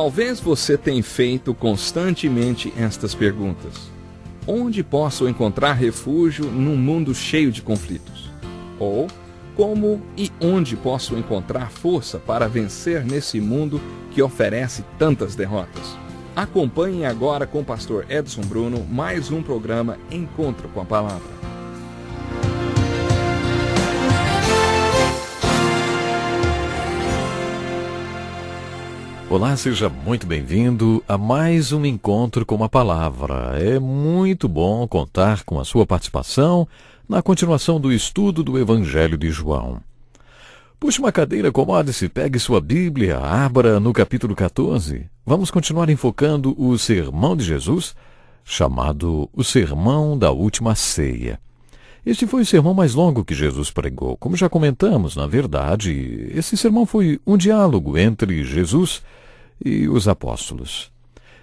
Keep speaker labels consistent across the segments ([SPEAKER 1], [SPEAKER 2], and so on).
[SPEAKER 1] Talvez você tenha feito constantemente estas perguntas. Onde posso encontrar refúgio num mundo cheio de conflitos? Ou, como e onde posso encontrar força para vencer nesse mundo que oferece tantas derrotas? Acompanhe agora com o pastor Edson Bruno mais um programa Encontro com a Palavra.
[SPEAKER 2] Olá, seja muito bem-vindo a mais um Encontro com a Palavra. É muito bom contar com a sua participação na continuação do estudo do Evangelho de João. Puxe uma cadeira, acomode-se, pegue sua Bíblia, abra no capítulo 14. Vamos continuar enfocando o sermão de Jesus, chamado o Sermão da Última Ceia. Este foi o sermão mais longo que Jesus pregou. Como já comentamos, na verdade, esse sermão foi um diálogo entre Jesus e os apóstolos.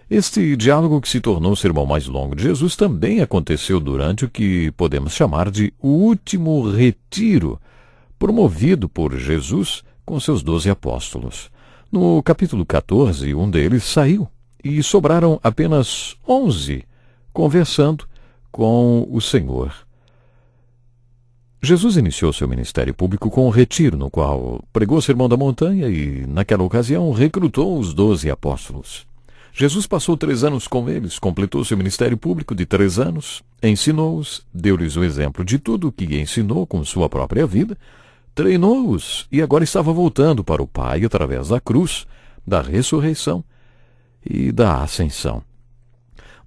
[SPEAKER 2] Este diálogo, que se tornou o sermão mais longo de Jesus, também aconteceu durante o que podemos chamar de o último retiro, promovido por Jesus com seus 12 apóstolos. No capítulo 14, um deles saiu e sobraram apenas 11 conversando com o Senhor. Jesus iniciou seu ministério público com um retiro, no qual pregou o Sermão da Montanha e, naquela ocasião, recrutou os 12 apóstolos. Jesus passou 3 anos com eles, completou seu ministério público de 3 anos, ensinou-os, deu-lhes o exemplo de tudo o que ensinou com sua própria vida, treinou-os e agora estava voltando para o Pai através da cruz, da ressurreição e da ascensão.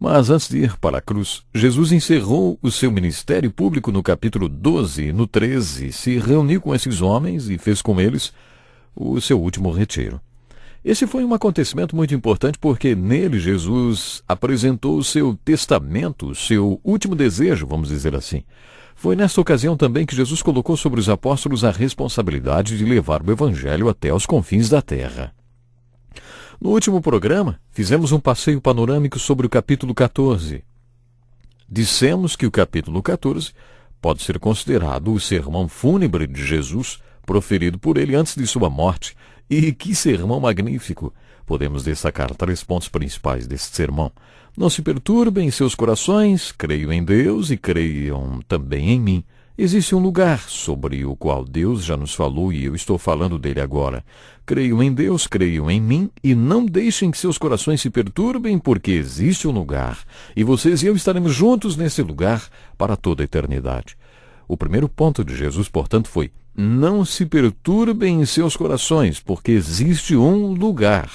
[SPEAKER 2] Mas antes de ir para a cruz, Jesus encerrou o seu ministério público no capítulo 12 e no 13, se reuniu com esses homens e fez com eles o seu último retiro. Esse foi um acontecimento muito importante porque nele Jesus apresentou o seu testamento, o seu último desejo, vamos dizer assim. Foi nesta ocasião também que Jesus colocou sobre os apóstolos a responsabilidade de levar o Evangelho até os confins da terra. No último programa, fizemos um passeio panorâmico sobre o capítulo 14. Dissemos que o capítulo 14 pode ser considerado o sermão fúnebre de Jesus, proferido por ele antes de sua morte. E que sermão magnífico! Podemos destacar 3 pontos principais deste sermão. Não se perturbem em seus corações, creio em Deus e creiam também em mim. Existe um lugar sobre o qual Deus já nos falou e eu estou falando dele agora. Creio em Deus, creio em mim e não deixem que seus corações se perturbem, porque existe um lugar e vocês e eu estaremos juntos nesse lugar para toda a eternidade. O primeiro ponto de Jesus, portanto, foi: não se perturbem em seus corações, porque existe um lugar.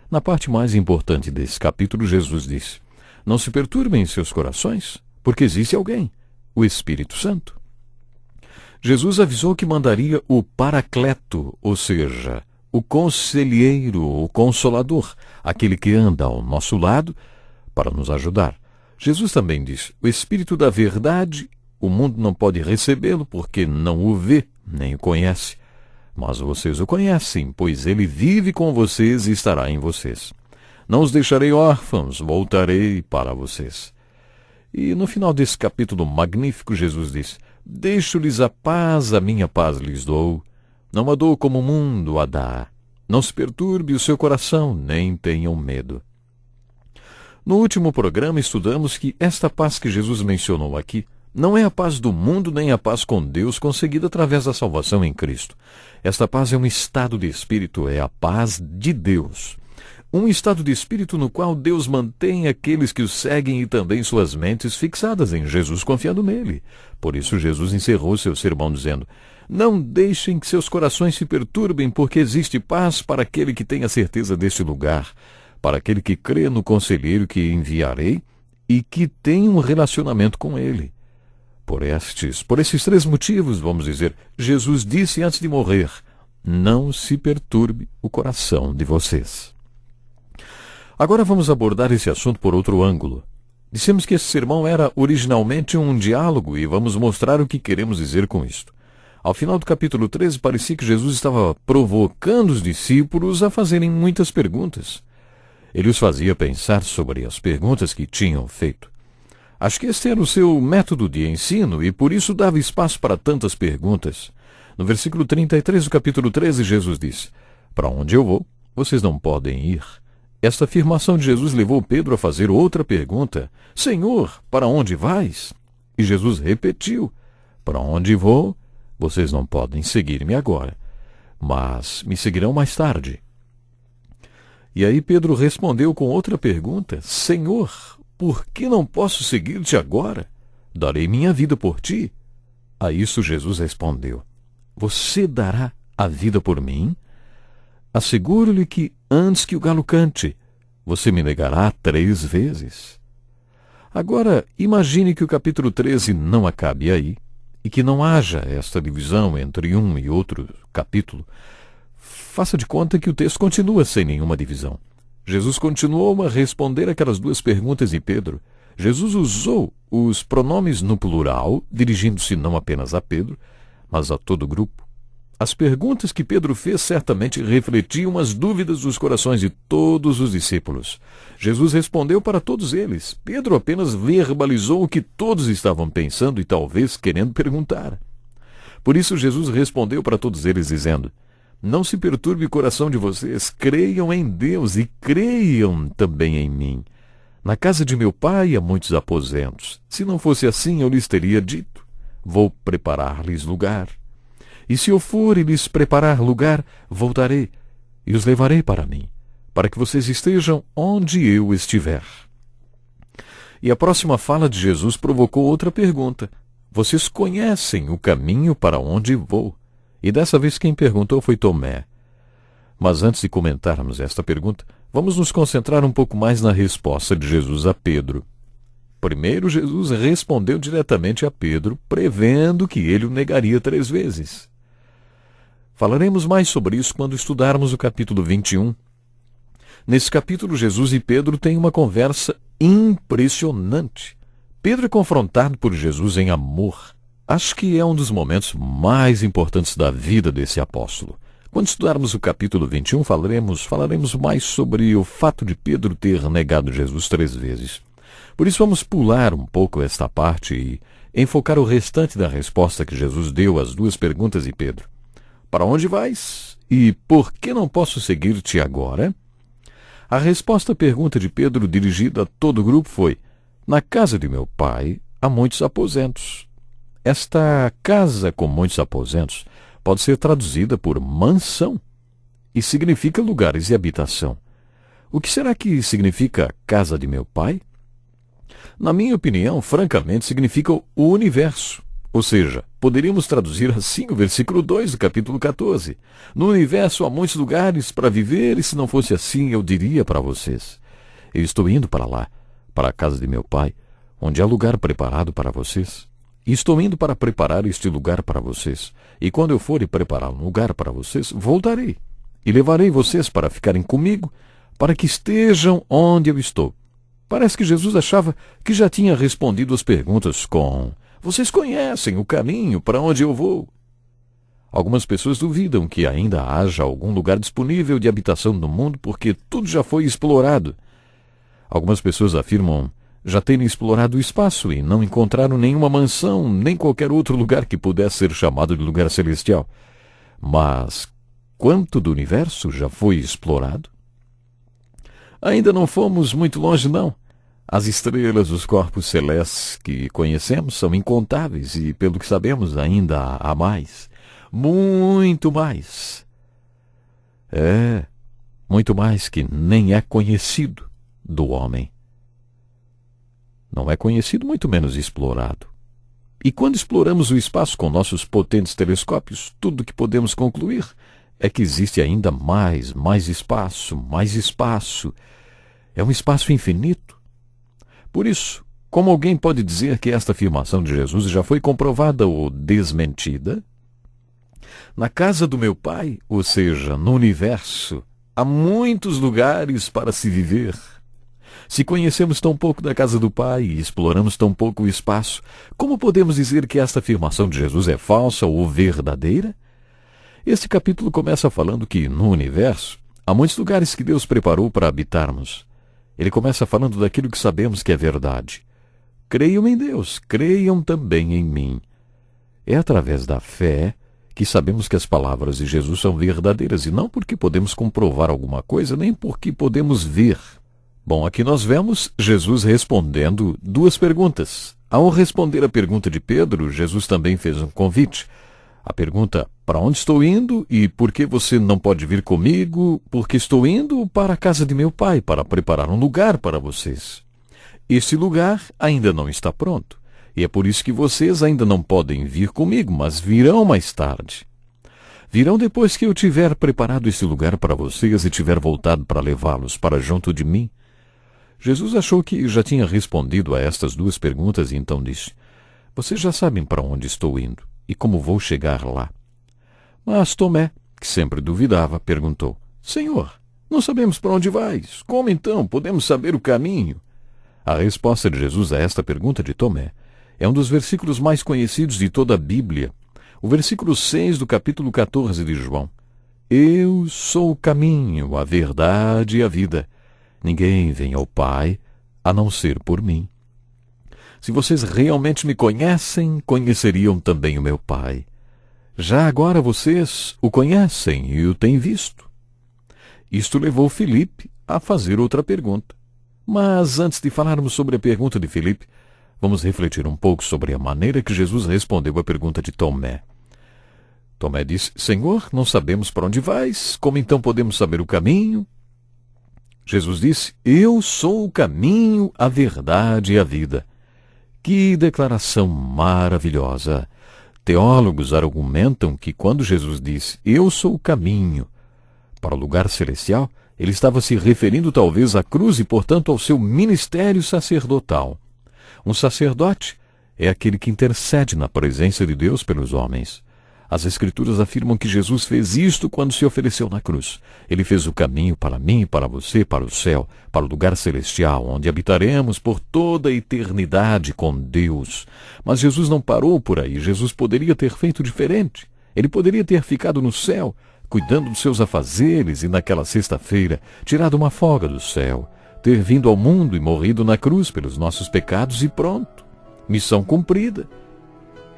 [SPEAKER 2] Na parte mais importante desse capítulo, Jesus disse: não se perturbem em seus corações, porque existe alguém, o Espírito Santo. Jesus avisou que mandaria o Paracleto, ou seja, o conselheiro, o consolador, aquele que anda ao nosso lado para nos ajudar. Jesus também disse: o Espírito da Verdade, o mundo não pode recebê-lo porque não o vê, nem o conhece. Mas vocês o conhecem, pois ele vive com vocês e estará em vocês. Não os deixarei órfãos, voltarei para vocês. E no final desse capítulo magnífico, Jesus diz: deixo-lhes a minha paz lhes dou. Não a dou como o mundo a dá. Não se perturbe o seu coração, nem tenham medo. No último programa estudamos que esta paz que Jesus mencionou aqui não é a paz do mundo, nem a paz com Deus conseguida através da salvação em Cristo. Esta paz é um estado de espírito, é a paz de Deus. Um estado de espírito no qual Deus mantém aqueles que o seguem e também suas mentes fixadas em Jesus, confiando nele. Por isso Jesus encerrou seu sermão dizendo: não deixem que seus corações se perturbem, porque existe paz para aquele que tem a certeza deste lugar, para aquele que crê no conselheiro que enviarei e que tem um relacionamento com ele. Por esses 3 motivos, vamos dizer, Jesus disse antes de morrer: não se perturbe o coração de vocês. Agora vamos abordar esse assunto por outro ângulo. Dissemos que esse sermão era originalmente um diálogo e vamos mostrar o que queremos dizer com isto. Ao final do capítulo 13, parecia que Jesus estava provocando os discípulos a fazerem muitas perguntas. Ele os fazia pensar sobre as perguntas que tinham feito. Acho que este era o seu método de ensino e por isso dava espaço para tantas perguntas. No versículo 33 do capítulo 13, Jesus disse: para onde eu vou, vocês não podem ir. Esta afirmação de Jesus levou Pedro a fazer outra pergunta: Senhor, para onde vais? E Jesus repetiu: Para onde vou? Vocês não podem seguir-me agora, mas me seguirão mais tarde. E aí Pedro respondeu com outra pergunta: Senhor, por que não posso seguir-te agora? Darei minha vida por ti. A isso Jesus respondeu: Você dará a vida por mim? Asseguro-lhe que, antes que o galo cante, você me negará 3 vezes. Agora, imagine que o capítulo 13 não acabe aí, e que não haja esta divisão entre um e outro capítulo. Faça de conta que o texto continua sem nenhuma divisão. Jesus continuou a responder aquelas 2 perguntas de Pedro. Jesus usou os pronomes no plural, dirigindo-se não apenas a Pedro, mas a todo o grupo. As perguntas que Pedro fez certamente refletiam as dúvidas dos corações de todos os discípulos. Jesus respondeu para todos eles. Pedro apenas verbalizou o que todos estavam pensando e talvez querendo perguntar. Por isso Jesus respondeu para todos eles dizendo: Não se perturbe o coração de vocês, creiam em Deus e creiam também em mim. Na casa de meu pai há muitos aposentos. Se não fosse assim, eu lhes teria dito: Vou preparar-lhes lugar. E se eu for e lhes preparar lugar, voltarei e os levarei para mim, para que vocês estejam onde eu estiver. E a próxima fala de Jesus provocou outra pergunta: Vocês conhecem o caminho para onde vou? E dessa vez quem perguntou foi Tomé. Mas antes de comentarmos esta pergunta, vamos nos concentrar um pouco mais na resposta de Jesus a Pedro. Primeiro, Jesus respondeu diretamente a Pedro, prevendo que ele o negaria 3 vezes. Falaremos mais sobre isso quando estudarmos o capítulo 21. Nesse capítulo, Jesus e Pedro têm uma conversa impressionante. Pedro é confrontado por Jesus em amor. Acho que é um dos momentos mais importantes da vida desse apóstolo. Quando estudarmos o capítulo 21, falaremos mais sobre o fato de Pedro ter negado Jesus 3 vezes. Por isso vamos pular um pouco esta parte e enfocar o restante da resposta que Jesus deu às 2 perguntas de Pedro. Para onde vais? E por que não posso seguir-te agora? A resposta à pergunta de Pedro, dirigida a todo o grupo, foi: Na casa de meu pai há muitos aposentos. Esta casa com muitos aposentos pode ser traduzida por mansão e significa lugares de habitação. O que será que significa casa de meu pai? Na minha opinião, francamente, significa o universo. Ou seja, poderíamos traduzir assim o versículo 2 do capítulo 14. No universo há muitos lugares para viver, e se não fosse assim, eu diria para vocês: Eu estou indo para lá, para a casa de meu pai, onde há lugar preparado para vocês. E estou indo para preparar este lugar para vocês. E quando eu for e preparar um lugar para vocês, voltarei. E levarei vocês para ficarem comigo, para que estejam onde eu estou. Parece que Jesus achava que já tinha respondido as perguntas com: Vocês conhecem o caminho para onde eu vou? Algumas pessoas duvidam que ainda haja algum lugar disponível de habitação no mundo porque tudo já foi explorado. Algumas pessoas afirmam já terem explorado o espaço e não encontraram nenhuma mansão, nem qualquer outro lugar que pudesse ser chamado de lugar celestial. Mas quanto do universo já foi explorado? Ainda não fomos muito longe, não. As estrelas, os corpos celestes que conhecemos são incontáveis e, pelo que sabemos, ainda há mais. Muito mais. Muito mais que nem é conhecido do homem. Não é conhecido, muito menos explorado. E quando exploramos o espaço com nossos potentes telescópios, tudo que podemos concluir é que existe ainda mais espaço, mais espaço. É um espaço infinito. Por isso, como alguém pode dizer que esta afirmação de Jesus já foi comprovada ou desmentida? Na casa do meu pai, ou seja, no universo, há muitos lugares para se viver. Se conhecemos tão pouco da casa do Pai e exploramos tão pouco o espaço, como podemos dizer que esta afirmação de Jesus é falsa ou verdadeira? Este capítulo começa falando que, no universo, há muitos lugares que Deus preparou para habitarmos. Ele começa falando daquilo que sabemos que é verdade. Creiam em Deus, creiam também em mim. É através da fé que sabemos que as palavras de Jesus são verdadeiras, e não porque podemos comprovar alguma coisa, nem porque podemos ver. Bom, aqui nós vemos Jesus respondendo duas perguntas. Ao responder a pergunta de Pedro, Jesus também fez um convite. A pergunta: para onde estou indo e por que você não pode vir comigo? Porque estou indo para a casa de meu pai, para preparar um lugar para vocês. Esse lugar ainda não está pronto, e é por isso que vocês ainda não podem vir comigo, mas virão mais tarde. Virão depois que eu tiver preparado esse lugar para vocês e tiver voltado para levá-los para junto de mim. Jesus achou que já tinha respondido a estas duas perguntas e então disse: vocês já sabem para onde estou indo e como vou chegar lá. Mas Tomé, que sempre duvidava, perguntou: Senhor, não sabemos para onde vais. Como então podemos saber o caminho? A resposta de Jesus a esta pergunta de Tomé é um dos versículos mais conhecidos de toda a Bíblia. O versículo 6 do capítulo 14 de João. Eu sou o caminho, a verdade e a vida. Ninguém vem ao Pai a não ser por mim. Se vocês realmente me conhecem, conheceriam também o meu Pai. Já agora vocês o conhecem e o têm visto. Isto levou Filipe a fazer outra pergunta. Mas antes de falarmos sobre a pergunta de Filipe, vamos refletir um pouco sobre a maneira que Jesus respondeu à pergunta de Tomé. Tomé disse: Senhor, não sabemos para onde vais, como então podemos saber o caminho? Jesus disse: eu sou o caminho, a verdade e a vida. Que declaração maravilhosa! Teólogos argumentam que quando Jesus disse: eu sou o caminho para o lugar celestial, ele estava se referindo talvez à cruz e, portanto, ao seu ministério sacerdotal. Um sacerdote é aquele que intercede na presença de Deus pelos homens. As Escrituras afirmam que Jesus fez isto quando se ofereceu na cruz. Ele fez o caminho para mim, para você, para o céu, para o lugar celestial, onde habitaremos por toda a eternidade com Deus. Mas Jesus não parou por aí. Jesus poderia ter feito diferente. Ele poderia ter ficado no céu, cuidando dos seus afazeres, e naquela sexta-feira tirado uma folga do céu, ter vindo ao mundo e morrido na cruz pelos nossos pecados e pronto. Missão cumprida.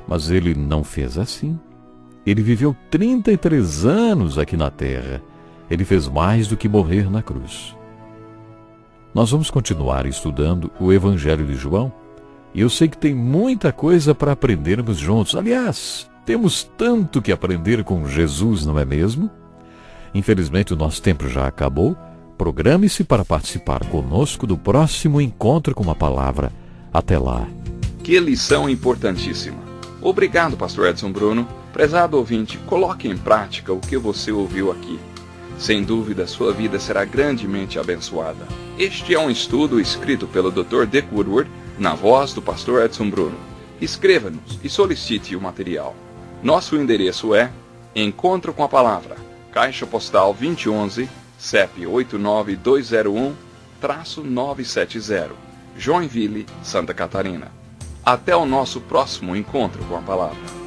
[SPEAKER 2] Mas ele não fez assim. Ele viveu 33 anos aqui na terra. Ele fez mais do que morrer na cruz. Nós vamos continuar estudando o Evangelho de João, e eu sei que tem muita coisa para aprendermos juntos. Aliás, temos tanto que aprender com Jesus, não é mesmo? Infelizmente o nosso tempo já acabou. Programe-se para participar conosco do próximo encontro com a palavra. Até lá.
[SPEAKER 1] Que lição importantíssima. Obrigado, pastor Edson Bruno. Prezado ouvinte, coloque em prática o que você ouviu aqui. Sem dúvida, sua vida será grandemente abençoada. Este é um estudo escrito pelo Dr. Dick Woodward, na voz do pastor Edson Bruno. Escreva-nos e solicite o material. Nosso endereço é Encontro com a Palavra, Caixa Postal 2011, CEP 89201-970, Joinville, Santa Catarina. Até o nosso próximo encontro com a Palavra.